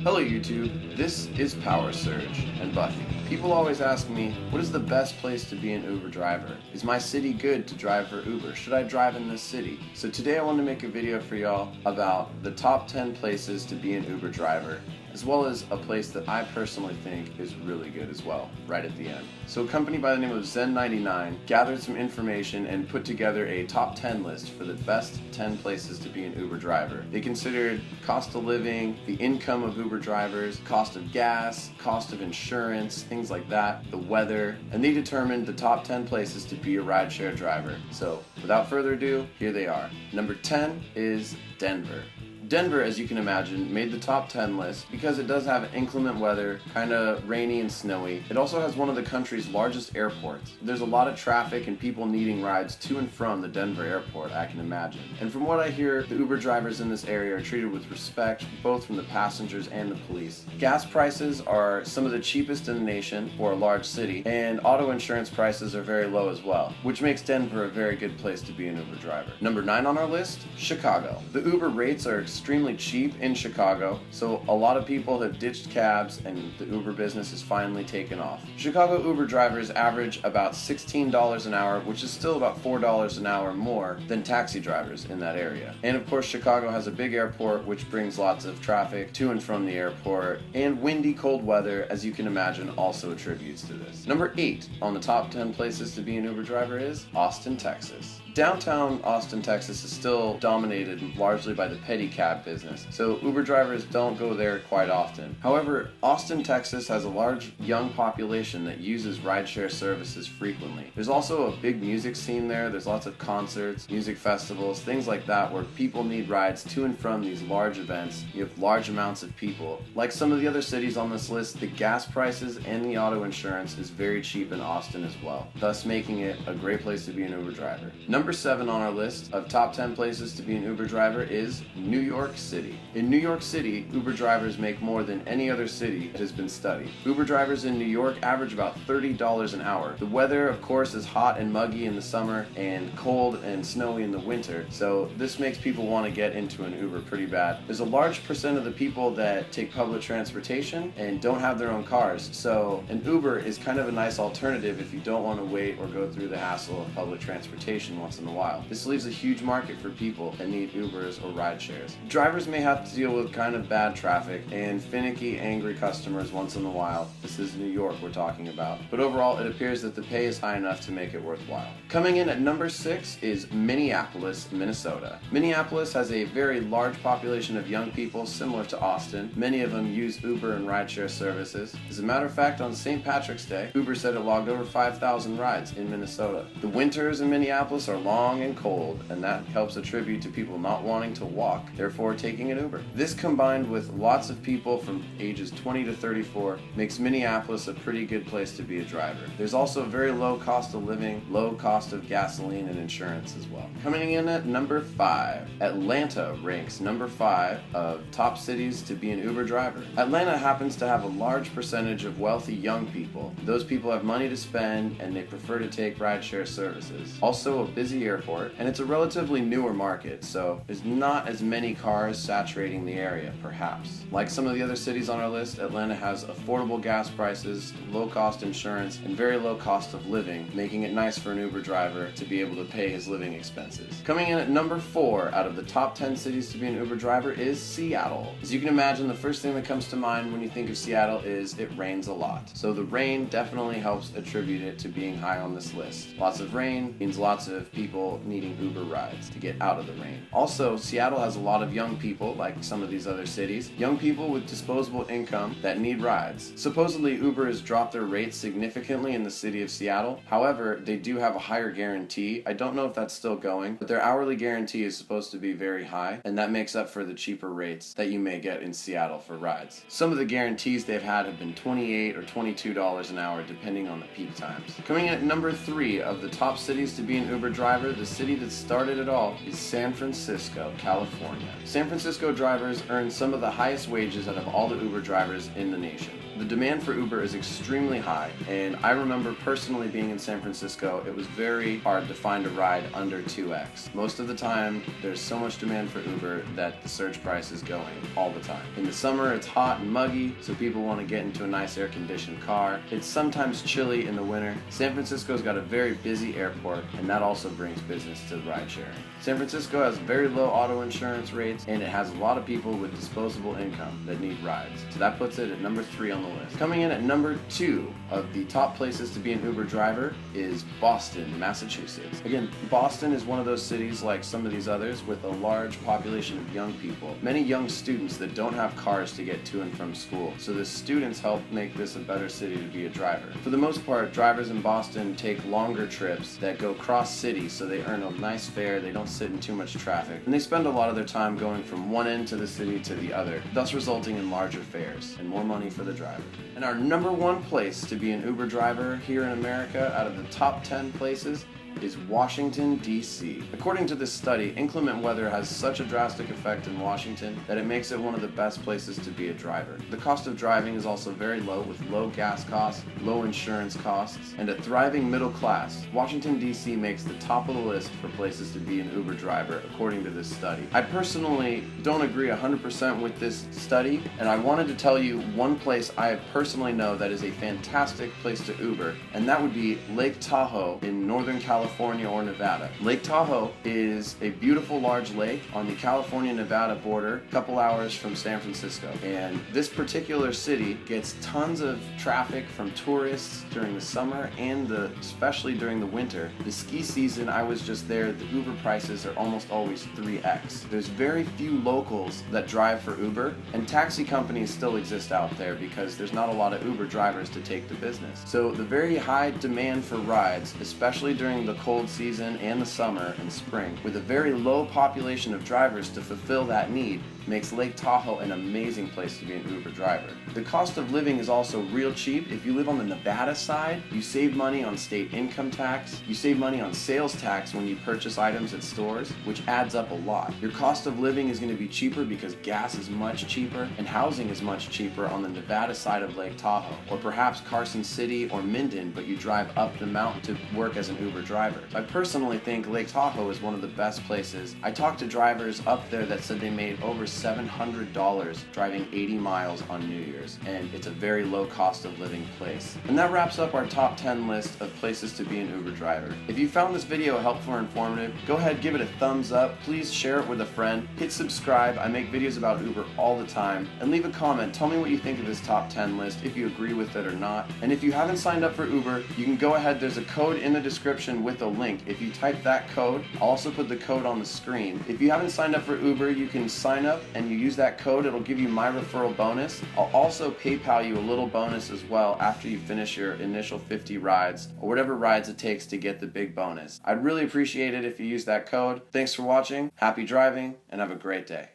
Hello YouTube, this is Power Surge and Buffy. People always ask me, what is the best place to be an Uber driver? Is my city good to drive for Uber? Should I drive in this city? So today I want to make a video for y'all about the top 10 places to be an Uber driver, as well as a place that I personally think is really good as well, right at the end. So a company by the name of Zen99 gathered some information and put together a top 10 list for the best 10 places to be an Uber driver. They considered cost of living, the income of Uber drivers, cost of gas, cost of insurance, things like that, the weather, and they determined the top 10 places to be a rideshare driver. So without further ado, here they are. Number 10 is Denver. Denver, as you can imagine, made the top 10 list because it does have inclement weather, kind of rainy and snowy. It also has one of the country's largest airports. There's a lot of traffic and people needing rides to and from the Denver airport, I can imagine. And from what I hear, the Uber drivers in this area are treated with respect, both from the passengers and the police. Gas prices are some of the cheapest in the nation for a large city, and auto insurance prices are very low as well, which makes Denver a very good place to be an Uber driver. Number 9 on our list, Chicago. The Uber rates are extremely cheap in Chicago, so a lot of people have ditched cabs and the Uber business is finally taken off. Chicago Uber drivers average about $16 an hour, which is still about $4 an hour more than taxi drivers in that area. And of course, Chicago has a big airport, which brings lots of traffic to and from the airport, and windy, cold weather, as you can imagine, also attributes to this. Number 8 on the top 10 places to be an Uber driver is Austin, Texas. Downtown Austin, Texas is still dominated largely by the petty cab business, so Uber drivers don't go there quite often. However, Austin, Texas has a large young population that uses rideshare services frequently. There's also a big music scene there. There's lots of concerts, music festivals, things like that where people need rides to and from these large events. You have large amounts of people. Like some of the other cities on this list, the gas prices and the auto insurance is very cheap in Austin as well, thus making it a great place to be an Uber driver. Number 7 on our list of top 10 places to be an Uber driver is New York City. In New York City, Uber drivers make more than any other city that has been studied. Uber drivers in New York average about $30 an hour. The weather, of course, is hot and muggy in the summer and cold and snowy in the winter, so this makes people want to get into an Uber pretty bad. There's a large percent of the people that take public transportation and don't have their own cars, so an Uber is kind of a nice alternative if you don't want to wait or go through the hassle of public transportation once in a while. This leaves a huge market for people that need Ubers or ride shares. Drivers may have to deal with kind of bad traffic and finicky, angry customers once in a while. This is New York we're talking about. But overall, it appears that the pay is high enough to make it worthwhile. Coming in at number 6 is Minneapolis, Minnesota. Minneapolis has a very large population of young people similar to Austin. Many of them use Uber and rideshare services. As a matter of fact, on St. Patrick's Day, Uber said it logged over 5,000 rides in Minnesota. The winters in Minneapolis are long and cold, and that helps attribute to people not wanting to walk, therefore taking an Uber. This combined with lots of people from ages 20 to 34 makes Minneapolis a pretty good place to be a driver. There's also a very low cost of living, low cost of gasoline and insurance as well. Coming in at number 5, Atlanta ranks number 5 of top cities to be an Uber driver. Atlanta happens to have a large percentage of wealthy young people. Those people have money to spend and they prefer to take rideshare services. Also a busy airport, and it's a relatively newer market, so there's not as many cars saturating the area, perhaps. Like some of the other cities on our list, Atlanta has affordable gas prices, low cost insurance, and very low cost of living, making it nice for an Uber driver to be able to pay his living expenses. Coming in at number 4 out of the top 10 cities to be an Uber driver is Seattle. As you can imagine, the first thing that comes to mind when you think of Seattle is it rains a lot. So the rain definitely helps attribute it to being high on this list. Lots of rain means lots of people needing Uber rides to get out of the rain. Also, Seattle has a lot of young people, like some of these other cities, young people with disposable income that need rides. Supposedly, Uber has dropped their rates significantly in the city of Seattle. However, they do have a higher guarantee. I don't know if that's still going, but their hourly guarantee is supposed to be very high, and that makes up for the cheaper rates that you may get in Seattle for rides. Some of the guarantees they've had have been $28 or $22 an hour, depending on the peak times. Coming in at number 3 of the top cities to be an Uber driver, the city that started it all is San Francisco, California. San Francisco drivers earn some of the highest wages out of all the Uber drivers in the nation. The demand for Uber is extremely high, and I remember personally being in San Francisco, it was very hard to find a ride under 2x. Most of the time, there's so much demand for Uber that the search price is going all the time. In the summer, it's hot and muggy, so people want to get into a nice air-conditioned car. It's sometimes chilly in the winter. San Francisco's got a very busy airport, and that also brings business to ride sharing. San Francisco has very low auto insurance rates, and it has a lot of people with disposable income that need rides. So that puts it at number 3 on the list. Coming in at number 2 of the top places to be an Uber driver is Boston, Massachusetts. Again, Boston is one of those cities like some of these others with a large population of young people. Many young students that don't have cars to get to and from school. So the students help make this a better city to be a driver. For the most part, drivers in Boston take longer trips that go cross cities, so they earn a nice fare, they don't sit in too much traffic, and they spend a lot of their time going from one end to the city to the other, thus resulting in larger fares and more money for the driver. And our number 1 place to be an Uber driver here in America out of the top 10 places is Washington, D.C. According to this study, inclement weather has such a drastic effect in Washington that it makes it one of the best places to be a driver. The cost of driving is also very low, with low gas costs, low insurance costs, and a thriving middle class. Washington, D.C. makes the top of the list for places to be an Uber driver, according to this study. I personally don't agree 100% with this study, and I wanted to tell you one place I personally know that is a fantastic place to Uber, and that would be Lake Tahoe in Northern California or Nevada. Lake Tahoe is a beautiful large lake on the California-Nevada border, a couple hours from San Francisco. And this particular city gets tons of traffic from tourists during the summer and especially during the winter. The ski season, I was just there, the Uber prices are almost always 3x. There's very few locals that drive for Uber, and taxi companies still exist out there because there's not a lot of Uber drivers to take the business. So the very high demand for rides, especially during the cold season and the summer and spring, with a very low population of drivers to fulfill that need, makes Lake Tahoe an amazing place to be an Uber driver. The cost of living is also real cheap. If you live on the Nevada side, you save money on state income tax, you save money on sales tax when you purchase items at stores, which adds up a lot. Your cost of living is going to be cheaper because gas is much cheaper and housing is much cheaper on the Nevada side of Lake Tahoe, or perhaps Carson City or Minden, but you drive up the mountain to work as an Uber driver. So I personally think Lake Tahoe is one of the best places. I talked to drivers up there that said they made over $700 driving 80 miles on New Year's, and it's a very low cost of living place. And that wraps up our top 10 list of places to be an Uber driver. If you found this video helpful or informative, go ahead, give it a thumbs up, please share it with a friend, hit subscribe. I make videos about Uber all the time, and leave a comment. Tell me what you think of this top 10 list, if you agree with it or not. And if you haven't signed up for Uber, you can go ahead, there's a code in the description with a link. If you type that code, I'll also put the code on the screen. If you haven't signed up for Uber, you can sign up and you use that code, it'll give you my referral bonus. I'll also PayPal you a little bonus as well after you finish your initial 50 rides, or whatever rides it takes to get the big bonus. I'd really appreciate it if you use that code. Thanks for watching, happy driving, and have a great day.